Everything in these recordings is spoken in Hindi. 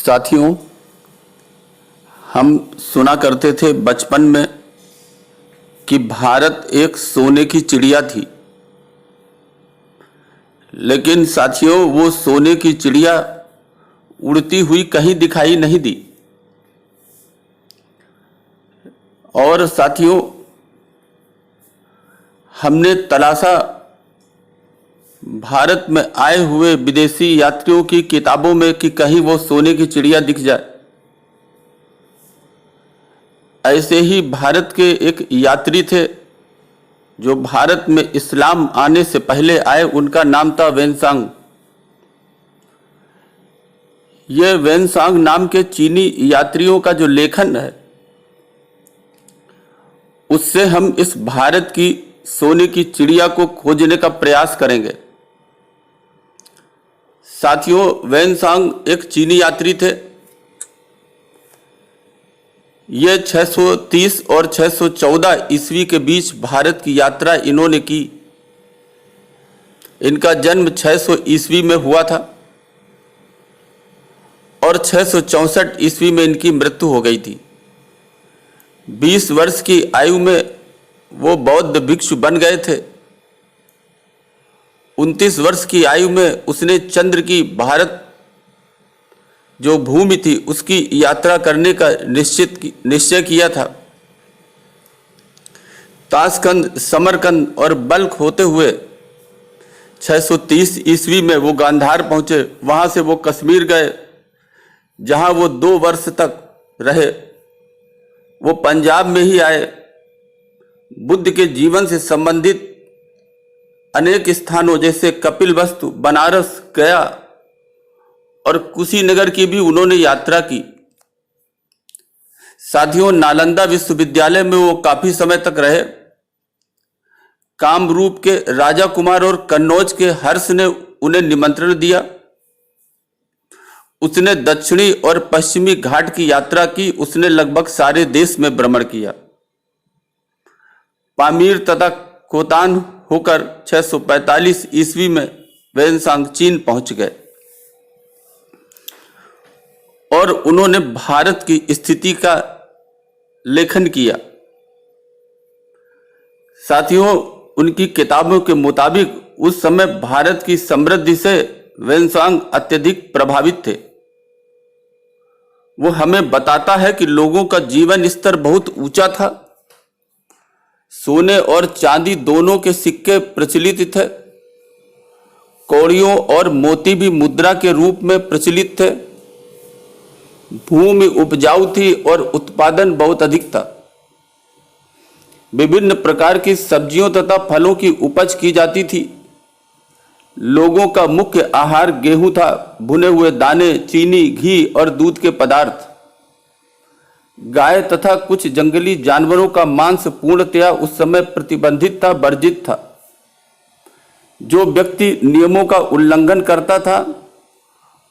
साथियों, हम सुना करते थे बचपन में कि भारत एक सोने की चिड़िया थी। लेकिन साथियों, वो सोने की चिड़िया उड़ती हुई कहीं दिखाई नहीं दी। और साथियों, हमने तलाशा भारत में आए हुए विदेशी यात्रियों की किताबों में कि कहीं वो सोने की चिड़िया दिख जाए। ऐसे ही भारत के एक यात्री थे जो भारत में इस्लाम आने से पहले आए। उनका नाम था वेनसांग। ये वेनसांग नाम के चीनी यात्रियों का जो लेखन है, उससे हम इस भारत की सोने की चिड़िया को खोजने का प्रयास करेंगे। साथियों, वेनसांग एक चीनी यात्री थे। ये 630 और 614 ईस्वी के बीच भारत की यात्रा इन्होंने की। इनका जन्म 600 ईस्वी में हुआ था और 664 ईस्वी में इनकी मृत्यु हो गई थी। 20 वर्ष की आयु में वो बौद्ध भिक्षु बन गए थे। 29 वर्ष की आयु में उसने चंद्र की भारत जो भूमि थी उसकी यात्रा करने का निश्चय किया था। ताशकंद, समरकंद और बल्ख होते हुए 630 ईस्वी में वो गांधार पहुंचे। वहां से वो कश्मीर गए, जहां वो 2 वर्ष तक रहे। वो पंजाब में ही आए। बुद्ध के जीवन से संबंधित अनेक स्थानों जैसे कपिलवस्तु, बनारस, गया और कुशीनगर की भी उन्होंने यात्रा की। साथियों, नालंदा विश्वविद्यालय में वो काफी समय तक रहे। कामरूप के राजा कुमार और कन्नौज के हर्ष ने उन्हें निमंत्रण दिया। उसने दक्षिणी और पश्चिमी घाट की यात्रा की। उसने लगभग सारे देश में भ्रमण किया। पामीर तथा खोतान होकर 645 ईस्वी में वेनसांग चीन पहुंच गए और उन्होंने भारत की स्थिति का लेखन किया। साथियों, उनकी किताबों के मुताबिक उस समय भारत की समृद्धि से वेनसांग अत्यधिक प्रभावित थे। वो हमें बताता है कि लोगों का जीवन स्तर बहुत ऊंचा था। सोने और चांदी दोनों के सिक्के प्रचलित थे। कौड़ियों और मोती भी मुद्रा के रूप में प्रचलित थे। भूमि उपजाऊ थी और उत्पादन बहुत अधिक था। विभिन्न प्रकार की सब्जियों तथा फलों की उपज की जाती थी। लोगों का मुख्य आहार गेहूं था। भुने हुए दाने, चीनी, घी और दूध के पदार्थ। गाय तथा कुछ जंगली जानवरों का मांस पूर्णतया उस समय प्रतिबंधित था, वर्जित था। जो व्यक्ति नियमों का उल्लंघन करता था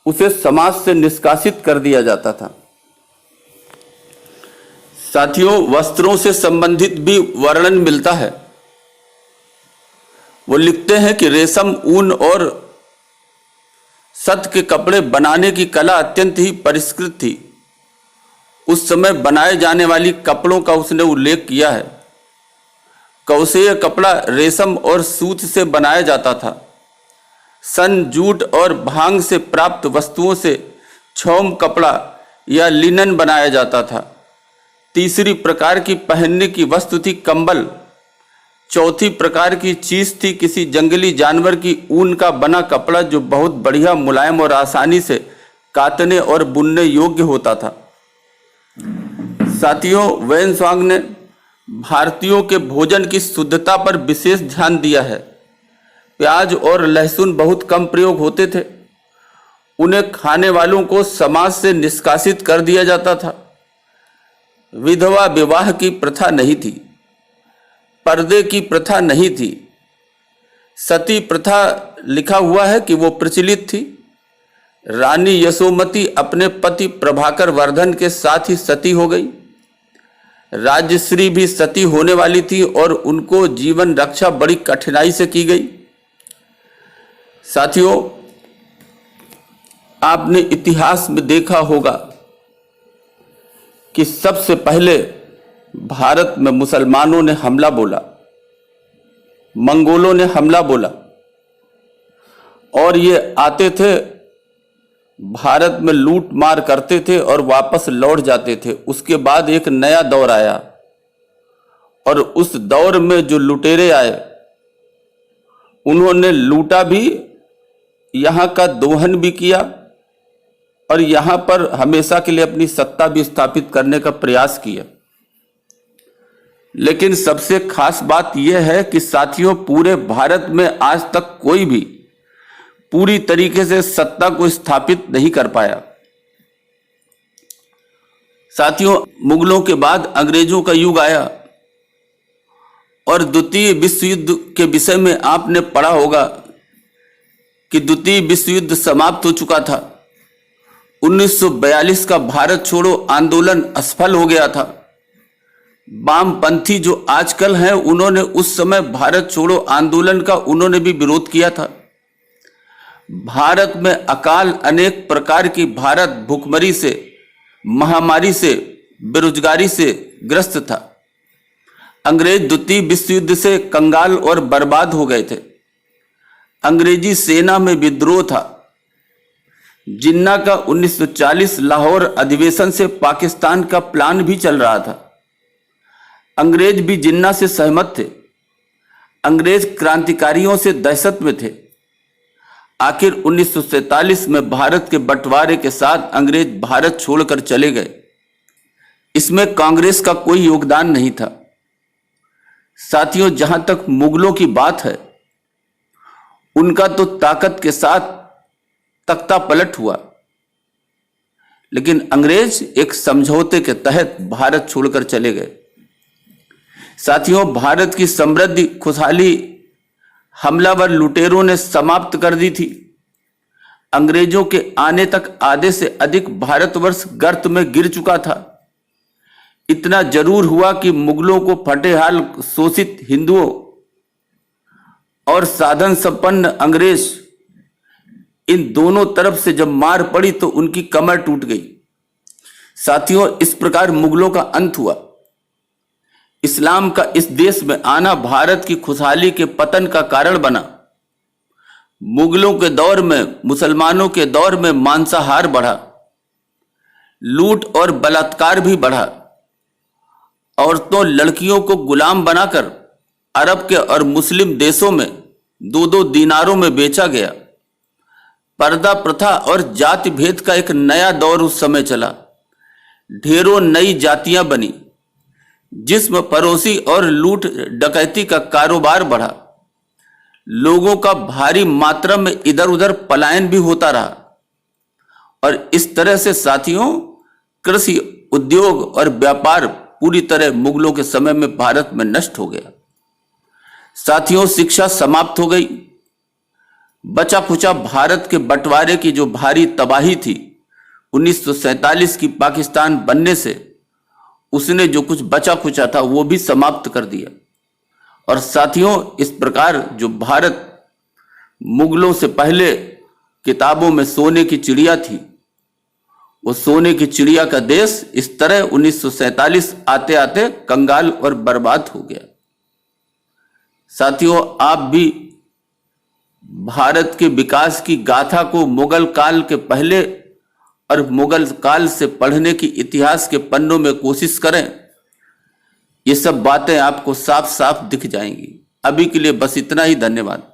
उसे समाज से निष्कासित कर दिया जाता था। साथियों, वस्त्रों से संबंधित भी वर्णन मिलता है। वो लिखते हैं कि रेशम, ऊन और सत के कपड़े बनाने की कला अत्यंत ही परिष्कृत थी। उस समय बनाए जाने वाली कपड़ों का उसने उल्लेख किया है। कौशेय कपड़ा रेशम और सूत से बनाया जाता था। सन, जूट और भांग से प्राप्त वस्तुओं से क्षौम कपड़ा या लिनन बनाया जाता था। तीसरी प्रकार की पहनने की वस्तु थी कंबल। चौथी प्रकार की चीज थी किसी जंगली जानवर की ऊन का बना कपड़ा, जो बहुत बढ़िया, मुलायम और आसानी से काटने और बुनने योग्य होता था। साथियों, वेनसांग ने भारतीयों के भोजन की शुद्धता पर विशेष ध्यान दिया है। प्याज और लहसुन बहुत कम प्रयोग होते थे। उन्हें खाने वालों को समाज से निष्कासित कर दिया जाता था। विधवा विवाह की प्रथा नहीं थी। पर्दे की प्रथा नहीं थी। सती प्रथा लिखा हुआ है कि वो प्रचलित थी। रानी यशोमती अपने पति प्रभाकर वर्धन के साथ ही सती हो गई। राजश्री भी सती होने वाली थी और उनको जीवन रक्षा बड़ी कठिनाई से की गई। साथियों, आपने इतिहास में देखा होगा कि सबसे पहले भारत में मुसलमानों ने हमला बोला, मंगोलों ने हमला बोला, और ये आते थे, भारत में लूट मार करते थे और वापस लौट जाते थे। उसके बाद एक नया दौर आया और उस दौर में जो लुटेरे आए उन्होंने लूटा भी, यहाँ का दोहन भी किया और यहाँ पर हमेशा के लिए अपनी सत्ता भी स्थापित करने का प्रयास किया। लेकिन सबसे खास बात यह है कि साथियों, पूरे भारत में आज तक कोई भी पूरी तरीके से सत्ता को स्थापित नहीं कर पाया। साथियों, मुगलों के बाद अंग्रेजों का युग आया और द्वितीय विश्व युद्ध के विषय में आपने पढ़ा होगा कि द्वितीय विश्व युद्ध समाप्त हो चुका था। 1942 का भारत छोड़ो आंदोलन असफल हो गया था। वामपंथी जो आजकल हैं उन्होंने उस समय भारत छोड़ो आंदोलन का उन्होंने भी विरोध किया था। भारत में अकाल अनेक प्रकार की, भारत भूखमरी से, महामारी से, बेरोजगारी से ग्रस्त था। अंग्रेज द्वितीय विश्व युद्ध से कंगाल और बर्बाद हो गए थे। अंग्रेजी सेना में विद्रोह था। जिन्ना का 1940 लाहौर अधिवेशन से पाकिस्तान का प्लान भी चल रहा था। अंग्रेज भी जिन्ना से सहमत थे। अंग्रेज क्रांतिकारियों से दहशत में थे। आखिर 1947 में भारत के बंटवारे के साथ अंग्रेज भारत छोड़कर चले गए। इसमें कांग्रेस का कोई योगदान नहीं था। साथियों, जहां तक मुगलों की बात है, उनका तो ताकत के साथ तख्ता पलट हुआ, लेकिन अंग्रेज एक समझौते के तहत भारत छोड़कर चले गए। साथियों, भारत की समृद्धि खुशहाली हमलावर लुटेरों ने समाप्त कर दी थी। अंग्रेजों के आने तक आधे से अधिक भारतवर्ष गर्त में गिर चुका था। इतना जरूर हुआ कि मुगलों को फटेहाल शोषित हिंदुओं और साधन संपन्न अंग्रेज, इन दोनों तरफ से जब मार पड़ी तो उनकी कमर टूट गई। साथियों, इस प्रकार मुगलों का अंत हुआ। इस्लाम का इस देश में आना भारत की खुशहाली के पतन का कारण बना। मुगलों के दौर में, मुसलमानों के दौर में मांसाहार बढ़ा, लूट और बलात्कार भी बढ़ा। औरतों, लड़कियों को गुलाम बनाकर अरब के और मुस्लिम देशों में 2-2 दीनारों में बेचा गया। पर्दा प्रथा और जाति भेद का एक नया दौर उस समय चला। ढेरों नई जातियां बनी, जिस्म परोसी और लूट डकैती का कारोबार बढ़ा। लोगों का भारी मात्रा में इधर उधर पलायन भी होता रहा और इस तरह से साथियों, कृषि, उद्योग और व्यापार पूरी तरह मुगलों के समय में भारत में नष्ट हो गया। साथियों, शिक्षा समाप्त हो गई। बचा खुचा भारत के बंटवारे की जो भारी तबाही थी 1947 की पाकिस्तान बनने से, उसने जो कुछ बचा खुचा था वो भी समाप्त कर दिया। और साथियों, इस प्रकार जो भारत मुगलों से पहले किताबों में सोने की चिड़िया थी, वो सोने की चिड़िया का देश इस तरह 1947 आते आते कंगाल और बर्बाद हो गया। साथियों, आप भी भारत के विकास की गाथा को मुगल काल के पहले और मुगल काल से पढ़ने की इतिहास के पन्नों में कोशिश करें। ये सब बातें आपको साफ साफ दिख जाएंगी। अभी के लिए बस इतना ही। धन्यवाद।